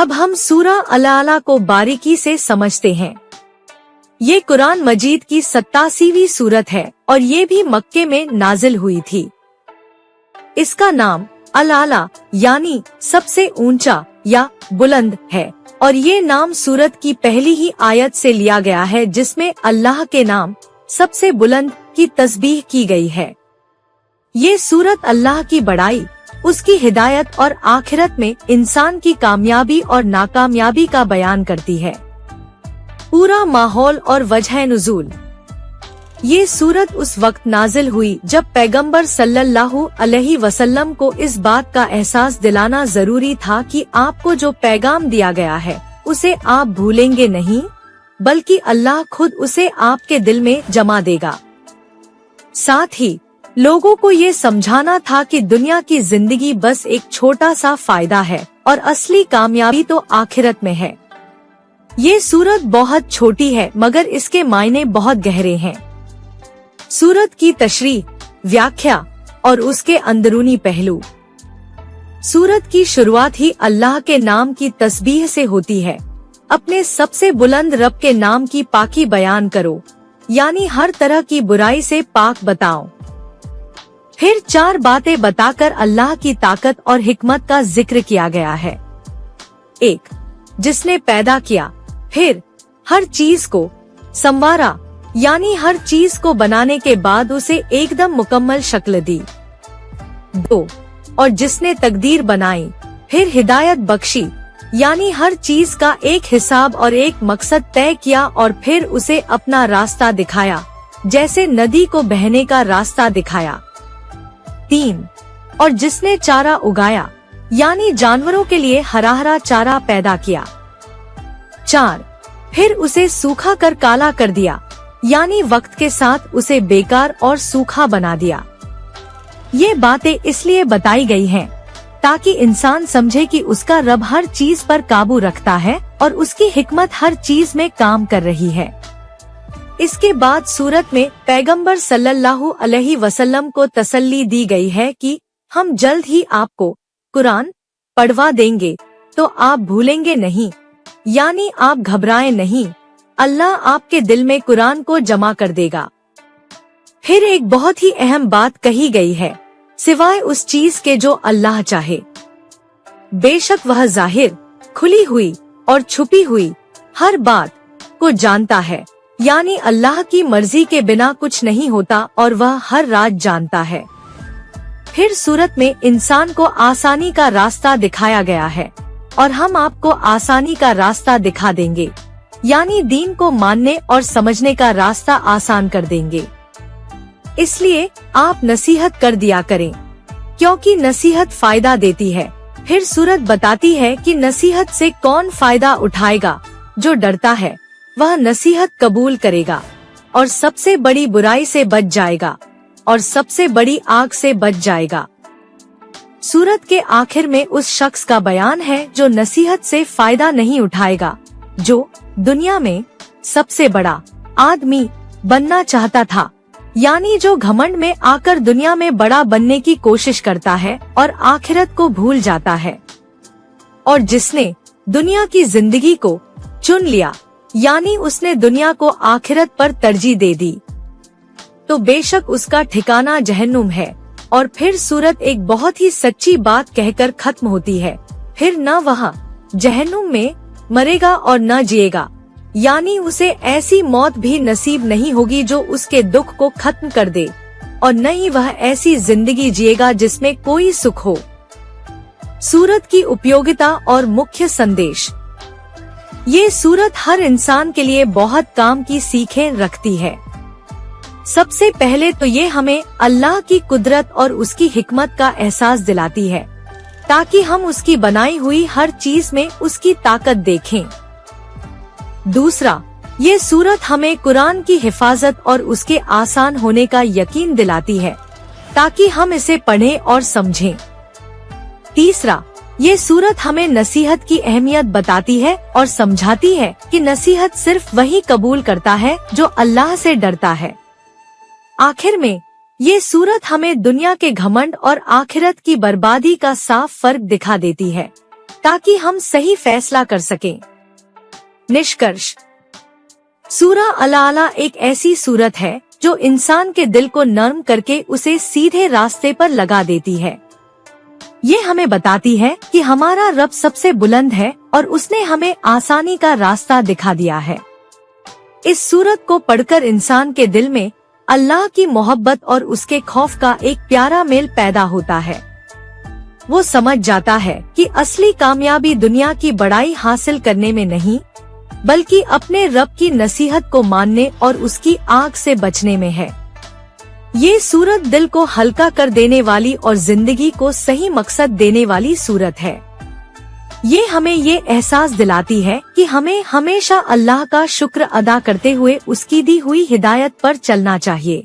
अब हम सूरा अल-आला को बारीकी से समझते हैं। ये कुरान मजीद की 87वीं सूरत है और ये भी मक्के में नाजिल हुई थी। इसका नाम अल-आला यानी सबसे ऊंचा या बुलंद है और ये नाम सूरत की पहली ही आयत से लिया गया है, जिसमें अल्लाह के नाम सबसे बुलंद की तस्बीह की गई है। ये सूरत अल्लाह की बड़ाई, उसकी हिदायत और आखिरत में इंसान की कामयाबी और नाकामयाबी का बयान करती है। पूरा माहौल और वजह नुज़ूल। ये सूरत उस वक्त नाजिल हुई जब पैगंबर सल्लल्लाहु अलैहि वसल्लम को इस बात का एहसास दिलाना जरूरी था कि आपको जो पैगाम दिया गया है उसे आप भूलेंगे नहीं, बल्कि अल्लाह खुद उसे आपके दिल में जमा देगा। साथ ही लोगों को ये समझाना था कि दुनिया की जिंदगी बस एक छोटा सा फायदा है और असली कामयाबी तो आखिरत में है। ये सूरत बहुत छोटी है मगर इसके मायने बहुत गहरे हैं। सूरत की तशरीह, व्याख्या और उसके अंदरूनी पहलू। सूरत की शुरुआत ही अल्लाह के नाम की तस्बीह से होती है। अपने सबसे बुलंद रब के नाम की पाकी बयान करो, यानी हर तरह की बुराई से पाक बताओ। फिर 4 बातें बताकर अल्लाह की ताकत और हिकमत का जिक्र किया गया है। 1. जिसने पैदा किया, फिर हर चीज को संवारा, यानी हर चीज को बनाने के बाद उसे एकदम मुकम्मल शक्ल दी। 2. और जिसने तकदीर बनाई, फिर हिदायत बख्शी, यानी हर चीज का एक हिसाब और एक मकसद तय किया और फिर उसे अपना रास्ता दिखाया, जैसे नदी को बहने का रास्ता दिखाया। 3. और जिसने चारा उगाया, यानी जानवरों के लिए हरा हरा चारा पैदा किया। 4. फिर उसे सूखा कर काला कर दिया, यानी वक्त के साथ उसे बेकार और सूखा बना दिया। ये बातें इसलिए बताई गई हैं ताकि इंसान समझे कि उसका रब हर चीज पर काबू रखता है और उसकी हिकमत हर चीज में काम कर रही है। इसके बाद सूरत में पैगंबर सल्लल्लाहु अलैहि वसल्लम को तसल्ली दी गई है कि हम जल्द ही आपको कुरान पढ़वा देंगे, तो आप भूलेंगे नहीं, यानी आप घबराएं नहीं, अल्लाह आपके दिल में कुरान को जमा कर देगा। फिर एक बहुत ही अहम बात कही गई है, सिवाय उस चीज के जो अल्लाह चाहे। बेशक वह जाहिर, खुली हुई और छुपी हुई हर बात को जानता है, यानी अल्लाह की मर्जी के बिना कुछ नहीं होता और वह हर राज जानता है। फिर सूरत में इंसान को आसानी का रास्ता दिखाया गया है और हम आपको आसानी का रास्ता दिखा देंगे, यानी दीन को मानने और समझने का रास्ता आसान कर देंगे। इसलिए आप नसीहत कर दिया करें, क्योंकि नसीहत फायदा देती है। फिर सूरत बताती है कि नसीहत से कौन फायदा उठाएगा। जो डरता है वह नसीहत कबूल करेगा और सबसे बड़ी बुराई से बच जाएगा और सबसे बड़ी आग से बच जाएगा। सूरत के आखिर में उस शख्स का बयान है जो नसीहत से फायदा नहीं उठाएगा, जो दुनिया में सबसे बड़ा आदमी बनना चाहता था, यानी जो घमंड में आकर दुनिया में बड़ा बनने की कोशिश करता है और आखिरत को भूल जाता है। और जिसने दुनिया की जिंदगी को चुन लिया, यानी उसने दुनिया को आखिरत पर तरजीह दे दी, तो बेशक उसका ठिकाना जहन्नुम है। और फिर सूरत एक बहुत ही सच्ची बात कहकर खत्म होती है, फिर न वह जहन्नुम में मरेगा और न जिएगा, यानी उसे ऐसी मौत भी नसीब नहीं होगी जो उसके दुख को खत्म कर दे, और न ही वह ऐसी जिंदगी जिएगा जिसमें कोई सुख हो। सूरत की उपयोगिता और मुख्य संदेश। ये सूरत हर इंसान के लिए बहुत काम की सीखें रखती है। सबसे पहले तो ये हमें अल्लाह की कुदरत और उसकी हिकमत का एहसास दिलाती है, ताकि हम उसकी बनाई हुई हर चीज में उसकी ताकत देखें। दूसरा, ये सूरत हमें कुरान की हिफाजत और उसके आसान होने का यकीन दिलाती है, ताकि हम इसे पढ़ें और समझें। तीसरा, ये सूरत हमें नसीहत की अहमियत बताती है और समझाती है कि नसीहत सिर्फ वही कबूल करता है जो अल्लाह से डरता है। आखिर में ये सूरत हमें दुनिया के घमंड और आखिरत की बर्बादी का साफ फर्क दिखा देती है। ताकि हम सही फैसला कर सकें। निष्कर्ष, सूरा अल आला एक ऐसी सूरत है जो इंसान के दिल को नर्म करके उसे सीधे रास्ते पर लगा देती है। ये हमें बताती है कि हमारा रब सबसे बुलंद है और उसने हमें आसानी का रास्ता दिखा दिया है। इस सूरत को पढ़कर इंसान के दिल में अल्लाह की मोहब्बत और उसके खौफ का एक प्यारा मेल पैदा होता है। वो समझ जाता है कि असली कामयाबी दुनिया की बड़ाई हासिल करने में नहीं, बल्कि अपने रब की नसीहत को मानने और उसकी आग से बचने में है। ये सूरत दिल को हल्का कर देने वाली और जिंदगी को सही मकसद देने वाली सूरत है। ये हमें ये एहसास दिलाती है कि हमें हमेशा अल्लाह का शुक्र अदा करते हुए उसकी दी हुई हिदायत पर चलना चाहिए।